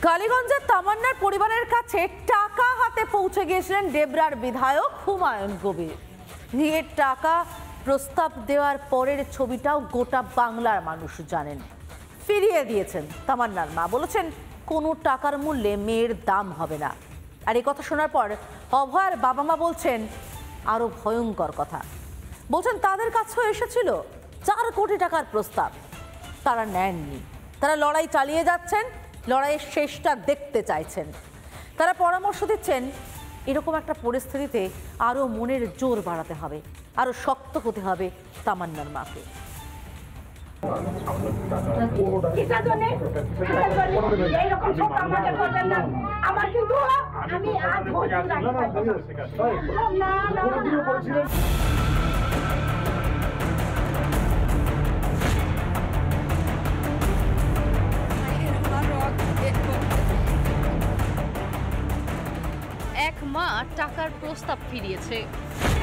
কালীগঞ্জের তামান্নার পরিবারের কাছে টাকা হাতে পৌঁছে গিয়েছিলেন ডেবরার বিধায়ক হুমায়ুন কবির। নিয়ে টাকা প্রস্তাব দেওয়ার পরের ছবিটাও গোটা বাংলার মানুষ জানেন। ফিরিয়ে দিয়েছেন তামান্নার মা, বলেছেন কোনো টাকার মূল্যে মেয়ের দাম হবে না। আর এই কথা শোনার পর অভয়ার বাবা মা বলছেন আরো ভয়ঙ্কর কথা। বলছেন তাদের কাছেও এসেছিল 4 কোটি টাকার প্রস্তাব, তারা নেননি। তারা লড়াই চালিয়ে যাচ্ছেন, লড়াইয়ের শেষটা দেখতে চাইছেন। তারা পরামর্শ দিচ্ছেন এরকম একটা পরিস্থিতিতে আরো মনের জোর বাড়াতে হবে, আরো শক্ত হতে হবে তামান্নার মাকে। এক মা টাকার প্রস্তাব ফিরিয়েছে,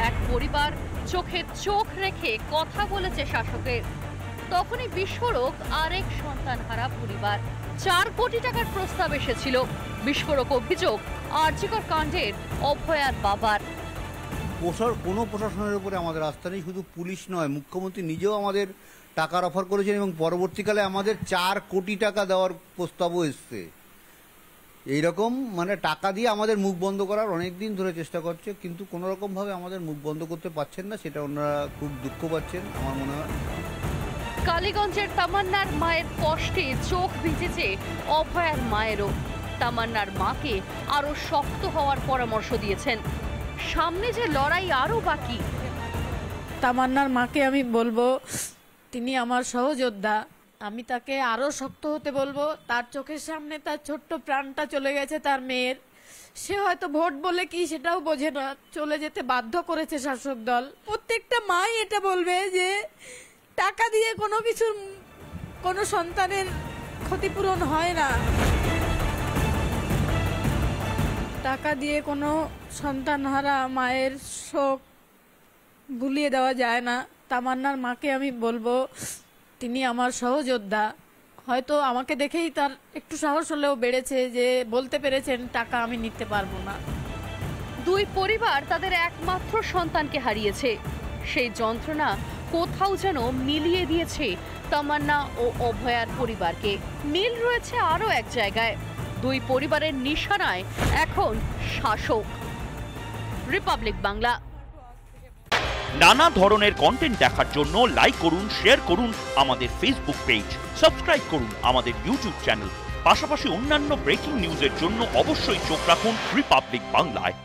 এক পরিবার চোখে চোখ রেখে কথা বলেছে শাসকের। তখনই বিস্ফোরক আরেক সন্তানহারা পরিবার। 4 কোটি টাকার প্রস্তাব এসেছিল। বিস্ফোরক অভিযোগ আরজিকর কাণ্ডের অভয়ার বাবার। কোনো প্রশাসনের উপরে আমাদের আস্থা নেই। শুধু পুলিশ নয়, মুখ্যমন্ত্রী নিজেও আমাদের টাকার অফার করেছেন এবং পরবর্তীকালে আমাদের 4 কোটি টাকা দেওয়ার প্রস্তাবও এসছে। এইরকম টাকা দিয়ে আমাদের মুখ বন্ধ করার অনেক দিন ধরে চেষ্টা করছে, কিন্তু কোনো রকমভাবে আমাদের মুখ বন্ধ করতে পারছেন না। সেটা ওনারা খুব দুঃখ পাচ্ছেন আমার মনে হয়। কালীগঞ্জের তামান্নার মায়ের কষ্টে চোখ ভিজেছে অভয়ার মায়েরও। তামান্নার মাকে আরো শক্ত হওয়ার পরামর্শ দিয়েছেন। সামনে যে লড়াই আরো বাকি। তামান্নার মাকে আমি বলবো তিনি আমার সহযোদ্ধা, আমি তাকে আরো শক্ত হতে বলবো। তার চোখের সামনে তার ছোট্ট প্রাণটা চলে গেছে তার মেয়ের। সে হয়তো ভোট বলে কি সেটাও বোঝে না, চলে যেতে বাধ্য করেছে শাসক দল। প্রত্যেকটা মাই এটা বলবে যে টাকা দিয়ে কোনো সন্তানের ক্ষতিপূরণ হয় না, টাকা দিয়ে কোনো সন্তানহারা মায়ের শোক ভুলিয়ে দেওয়া যায় না। তামান্নার মাকে আমি বলবো তিনি আমার সহযোদ্ধা। হয়তো আমাকে দেখেই তার একটু সাহস হলেও বেড়েছে যে বলতে পেরেছেন টাকা আমি নিতে পারবো না। দুই পরিবার তাদের একমাত্র সন্তানকে হারিয়েছে। সেই যন্ত্রণা কোথাও যেন মিলিয়ে দিয়েছে তামান্না ও অভয়ার পরিবারকে। মিল রয়েছে আরো এক জায়গায়, দুই পরিবারের নিশানায় এখন শাসক। রিপাবলিক বাংলা। নানা ধরনের কন্টেন্ট দেখার জন্য লাইক করুন, শেয়ার করুন আমাদের ফেসবুক পেজ, সাবস্ক্রাইব করুন আমাদের ইউটিউব চ্যানেল। পাশাপাশি অন্যান্য ব্রেকিং নিউজের জন্য অবশ্যই চোখ রাখুন রিপাবলিক বাংলায়।